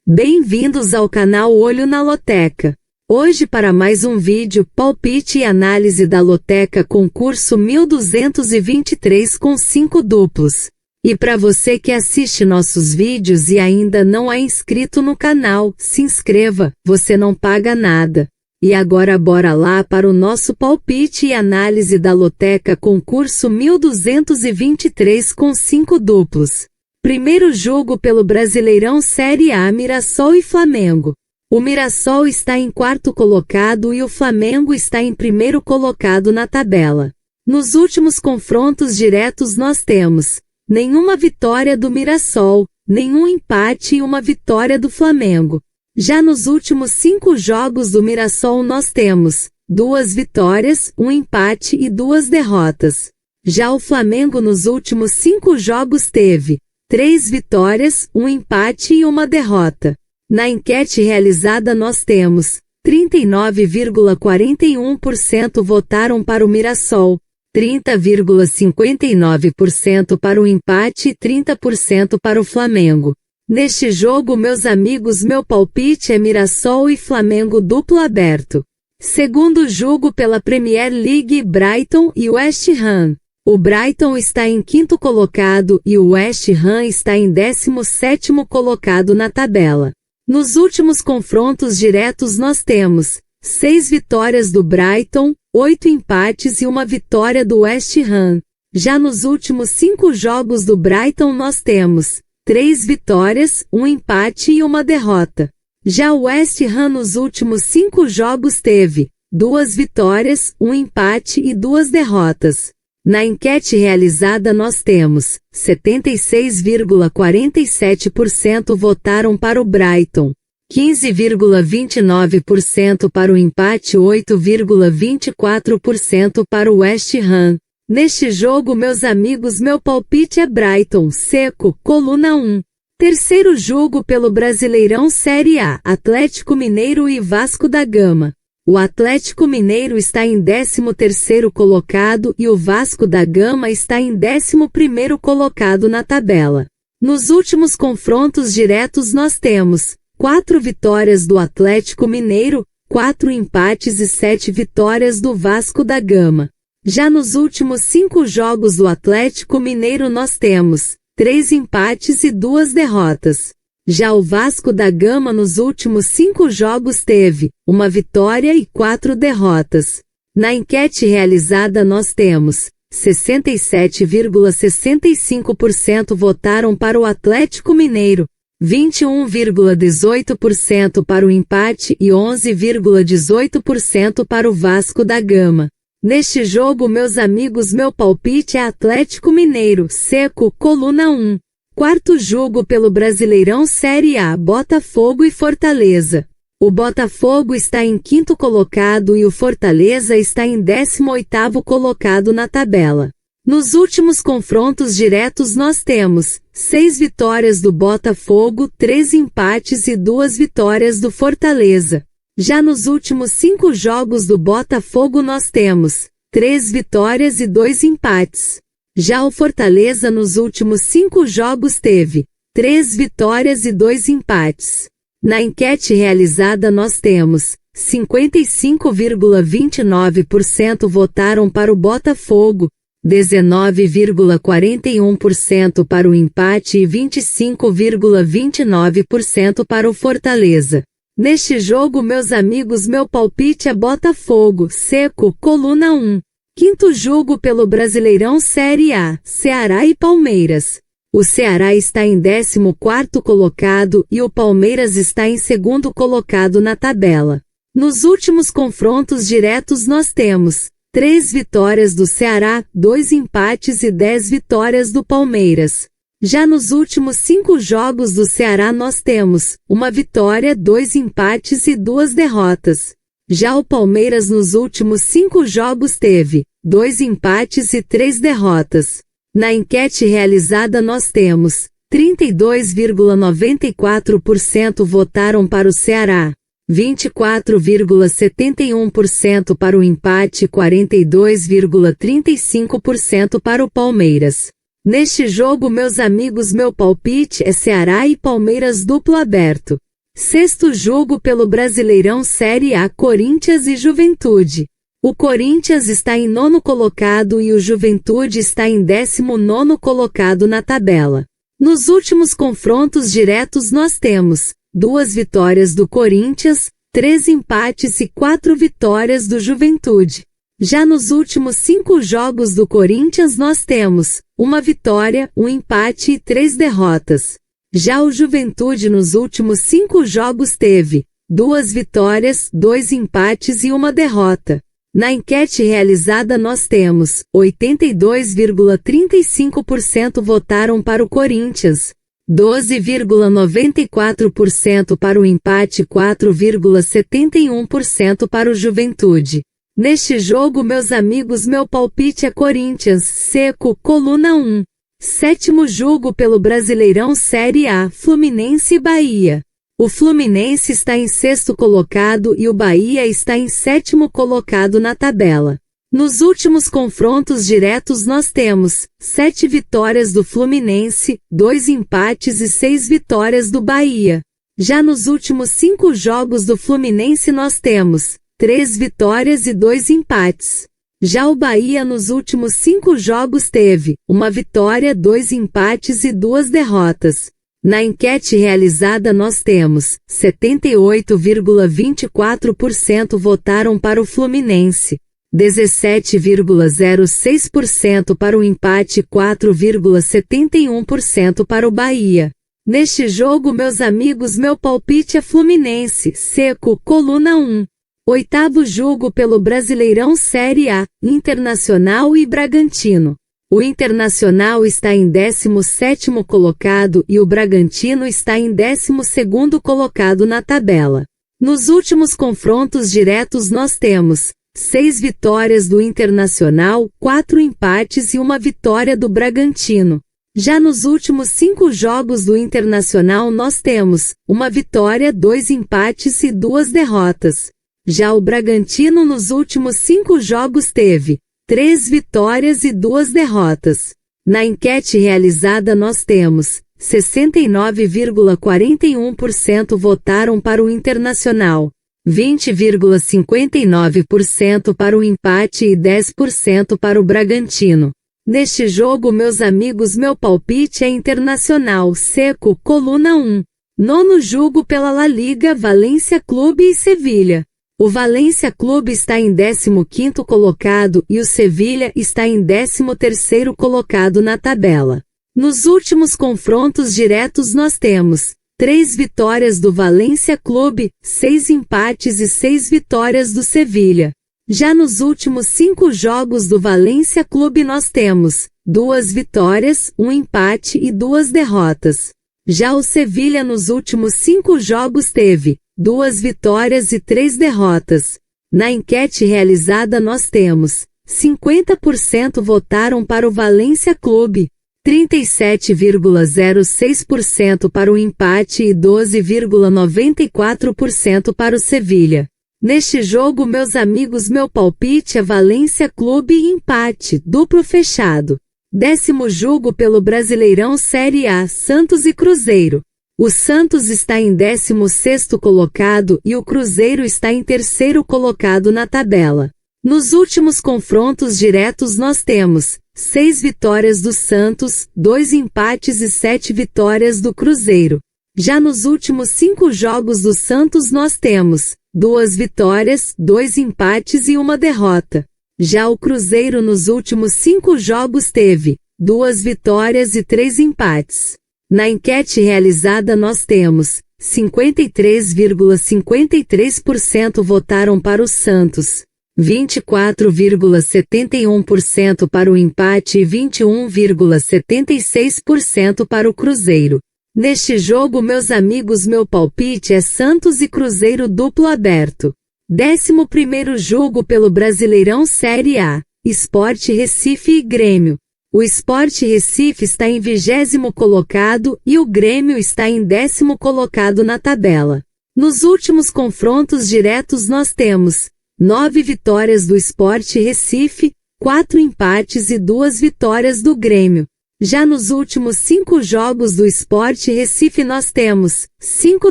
Bem-vindos ao canal Olho na Loteca. Hoje para mais um vídeo, palpite e análise da Loteca concurso 1223 com 5 duplos. E para você que assiste nossos vídeos e ainda não é inscrito no canal, se inscreva, você não paga nada. E agora bora lá para o nosso palpite e análise da Loteca concurso 1223 com 5 duplos. Primeiro jogo pelo Brasileirão Série A, Mirassol e Flamengo. O Mirassol está em quarto colocado e o Flamengo está em primeiro colocado na tabela. Nos últimos confrontos diretos nós temos nenhuma vitória do Mirassol, nenhum empate e uma vitória do Flamengo. Já nos últimos 5 jogos do Mirassol nós temos 2 vitórias, 1 empate e 2 derrotas. Já o Flamengo nos últimos 5 jogos teve 3 vitórias, 1 empate e 1 derrota. Na enquete realizada nós temos 39,41% votaram para o Mirassol, 30,59% para o empate e 30% para o Flamengo. Neste jogo, meus amigos, meu palpite é Mirassol e Flamengo duplo aberto. Segundo jogo pela Premier League, Brighton e West Ham. O Brighton está em quinto colocado e o West Ham está em 17º colocado na tabela. Nos últimos confrontos diretos nós temos 6 vitórias do Brighton, 8 empates e 1 vitória do West Ham. Já nos últimos 5 jogos do Brighton nós temos 3 vitórias, 1 empate e 1 derrota. Já o West Ham nos últimos 5 jogos teve 2 vitórias, 1 empate e 2 derrotas. Na enquete realizada nós temos 76,47% votaram para o Brighton, 15,29% para o empate e 8,24% para o West Ham. Neste jogo, meus amigos, meu palpite é Brighton, seco, coluna 1. Terceiro jogo pelo Brasileirão Série A, Atlético Mineiro e Vasco da Gama. O Atlético Mineiro está em 13º colocado e o Vasco da Gama está em 11º colocado na tabela. Nos últimos confrontos diretos nós temos 4 vitórias do Atlético Mineiro, 4 empates e 7 vitórias do Vasco da Gama. Já nos últimos 5 jogos do Atlético Mineiro nós temos 3 empates e 2 derrotas. Já o Vasco da Gama nos últimos 5 jogos teve 1 vitória e 4 derrotas. Na enquete realizada nós temos 67,65% votaram para o Atlético Mineiro, 21,18% para o empate e 11,18% para o Vasco da Gama. Neste jogo, meus amigos, meu palpite é Atlético Mineiro, seco, coluna 1. Quarto jogo pelo Brasileirão Série A, Botafogo e Fortaleza. O Botafogo está em quinto colocado e o Fortaleza está em 18º colocado na tabela. Nos últimos confrontos diretos nós temos 6 vitórias do Botafogo, 3 empates e 2 vitórias do Fortaleza. Já nos últimos 5 jogos do Botafogo nós temos 3 vitórias e 2 empates. Já o Fortaleza nos últimos 5 jogos teve 3 vitórias e 2 empates. Na enquete realizada nós temos 55,29% votaram para o Botafogo, 19,41% para o empate e 25,29% para o Fortaleza. Neste jogo, meus amigos, meu palpite é Botafogo, seco, coluna 1. Quinto jogo pelo Brasileirão Série A, Ceará e Palmeiras. O Ceará está em 14º colocado e o Palmeiras está em 2º colocado na tabela. Nos últimos confrontos diretos nós temos 3 vitórias do Ceará, 2 empates e 10 vitórias do Palmeiras. Já nos últimos 5 jogos do Ceará nós temos 1 vitória, 2 empates e 2 derrotas. Já o Palmeiras nos últimos 5 jogos teve 2 empates e 3 derrotas. Na enquete realizada nós temos 32,94% votaram para o Ceará, 24,71% para o empate e 42,35% para o Palmeiras. Neste jogo, meus amigos, meu palpite é Ceará e Palmeiras duplo aberto. Sexto jogo pelo Brasileirão Série A, Corinthians e Juventude. O Corinthians está em nono colocado e o Juventude está em 19º colocado na tabela. Nos últimos confrontos diretos nós temos 2 vitórias do Corinthians, 3 empates e 4 vitórias do Juventude. Já nos últimos 5 jogos do Corinthians nós temos 1 vitória, 1 empate e 3 derrotas. Já o Juventude nos últimos 5 jogos teve 2 vitórias, 2 empates e 1 derrota. Na enquete realizada nós temos 82,35% votaram para o Corinthians, 12,94% para o empate e 4,71% para o Juventude. Neste jogo, meus amigos, meu palpite é Corinthians, seco, coluna 1. Sétimo jogo pelo Brasileirão Série A, Fluminense e Bahia. O Fluminense está em 6º colocado e o Bahia está em 7º colocado na tabela. Nos últimos confrontos diretos nós temos 7 vitórias do Fluminense, 2 empates e 6 vitórias do Bahia. Já nos últimos 5 jogos do Fluminense nós temos 3 vitórias e 2 empates. Já o Bahia nos últimos 5 jogos teve 1 vitória, 2 empates e 2 derrotas. Na enquete realizada nós temos 78,24% votaram para o Fluminense, 17,06% para o empate e 4,71% para o Bahia. Neste jogo, meus amigos, meu palpite é Fluminense, seco, coluna 1. Oitavo jogo pelo Brasileirão Série A, Internacional e Bragantino. O Internacional está em 17º colocado e o Bragantino está em 12º colocado na tabela. Nos últimos confrontos diretos nós temos 6 vitórias do Internacional, 4 empates e 1 vitória do Bragantino. Já nos últimos 5 jogos do Internacional nós temos 1 vitória, 2 empates e 2 derrotas. Já o Bragantino nos últimos 5 jogos teve 3 vitórias e 2 derrotas. Na enquete realizada nós temos 69,41% votaram para o Internacional, 20,59% para o empate e 10% para o Bragantino. Neste jogo, meus amigos, meu palpite é Internacional, seco, coluna 1. Nono jogo pela La Liga, Valência Clube e Sevilha. O Valência Clube está em 15º colocado e o Sevilha está em 13º colocado na tabela. Nos últimos confrontos diretos nós temos 3 vitórias do Valência Clube, 6 empates e 6 vitórias do Sevilha. Já nos últimos 5 jogos do Valência Clube nós temos 2 vitórias, 1 empate e 2 derrotas. Já o Sevilha nos últimos 5 jogos teve 2 vitórias e 3 derrotas. Na enquete realizada nós temos 50% votaram para o Valência Clube, 37,06% para o empate e 12,94% para o Sevilha. Neste jogo, meus amigos, meu palpite é Valência Clube e empate, duplo fechado. 10º jogo pelo Brasileirão Série A, Santos e Cruzeiro. O Santos está em 16º colocado e o Cruzeiro está em 3º colocado na tabela. Nos últimos confrontos diretos nós temos 6 vitórias do Santos, 2 empates e 7 vitórias do Cruzeiro. Já nos últimos 5 jogos do Santos nós temos 2 vitórias, 2 empates e 1 derrota. Já o Cruzeiro nos últimos 5 jogos teve 2 vitórias e 3 empates. Na enquete realizada nós temos 53,53% votaram para o Santos, 24,71% para o empate e 21,76% para o Cruzeiro. Neste jogo, meus amigos, meu palpite é Santos e Cruzeiro duplo aberto. 11º jogo pelo Brasileirão Série A, Sport Recife e Grêmio. O Sport Recife está em 20º colocado e o Grêmio está em 10º colocado na tabela. Nos últimos confrontos diretos nós temos 9 vitórias do Sport Recife, 4 empates e 2 vitórias do Grêmio. Já nos últimos 5 jogos do Sport Recife nós temos 5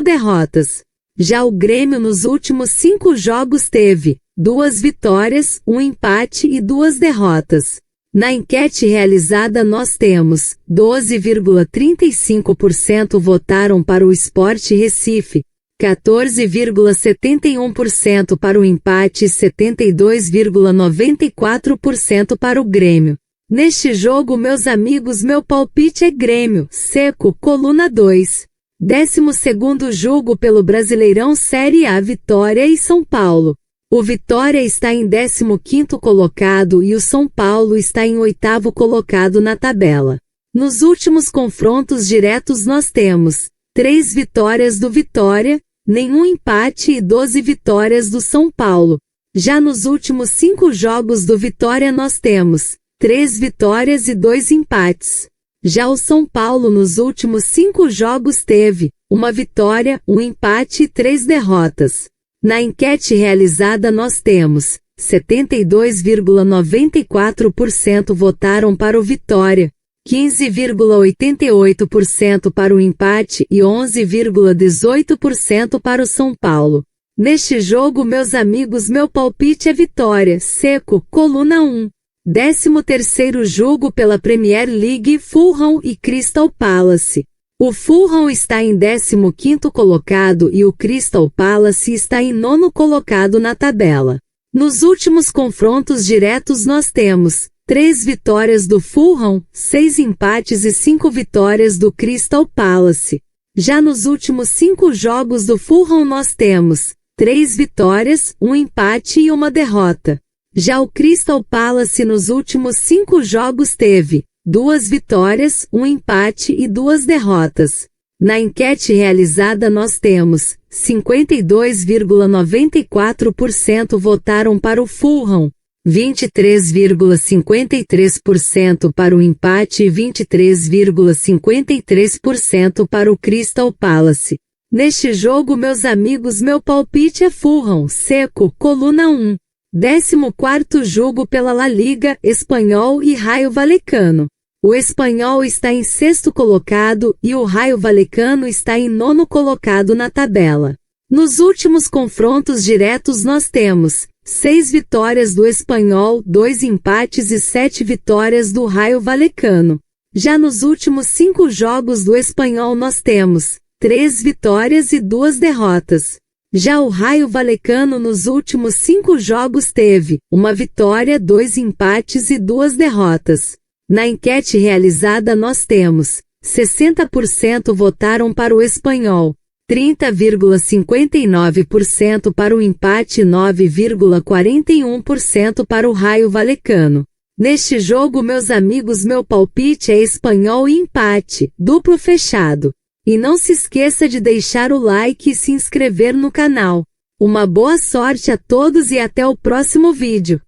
derrotas. Já o Grêmio nos últimos 5 jogos teve 2 vitórias, 1 empate e 2 derrotas. Na enquete realizada nós temos 12,35% votaram para o Sport Recife, 14,71% para o empate e 72,94% para o Grêmio. Neste jogo, meus amigos, meu palpite é Grêmio, seco, coluna 2. 12º jogo pelo Brasileirão Série A, Vitória e São Paulo. O Vitória está em 15º colocado e o São Paulo está em 8º colocado na tabela. Nos últimos confrontos diretos nós temos 3 vitórias do Vitória, nenhum empate e 12 vitórias do São Paulo. Já nos últimos 5 jogos do Vitória nós temos 3 vitórias e 2 empates. Já o São Paulo nos últimos 5 jogos teve 1 vitória, 1 empate e 3 derrotas. Na enquete realizada nós temos 72,94% votaram para o Vitória, 15,88% para o empate e 11,18% para o São Paulo. Neste jogo, meus amigos, meu palpite é Vitória, seco, coluna 1. 13º jogo pela Premier League, Fulham e Crystal Palace. O Fulham está em 15º colocado e o Crystal Palace está em 9º colocado na tabela. Nos últimos confrontos diretos nós temos 3 vitórias do Fulham, 6 empates e 5 vitórias do Crystal Palace. Já nos últimos 5 jogos do Fulham nós temos 3 vitórias, 1 empate e 1 derrota. Já o Crystal Palace nos últimos 5 jogos teve 2 vitórias, 1 empate e 2 derrotas. Na enquete realizada nós temos 52,94% votaram para o Fulham, 23,53% para o empate e 23,53% para o Crystal Palace. Neste jogo, meus amigos, meu palpite é Fulham, seco, coluna 1. 14º jogo pela La Liga, Espanhol e Raio Vallecano. O Espanhol está em 6º colocado e o Raio Vallecano está em 9º colocado na tabela. Nos últimos confrontos diretos nós temos 6 vitórias do Espanhol, 2 empates e 7 vitórias do Raio Vallecano. Já nos últimos 5 jogos do Espanhol nós temos 3 vitórias e 2 derrotas. Já o Raio Vallecano nos últimos 5 jogos teve 1 vitória, 2 empates e 2 derrotas. Na enquete realizada nós temos 60% votaram para o Espanhol, 30,59% para o empate e 9,41% para o Raio Vallecano. Neste jogo, meus amigos, meu palpite é Espanhol e empate, duplo fechado. E não se esqueça de deixar o like e se inscrever no canal. Uma boa sorte a todos e até o próximo vídeo.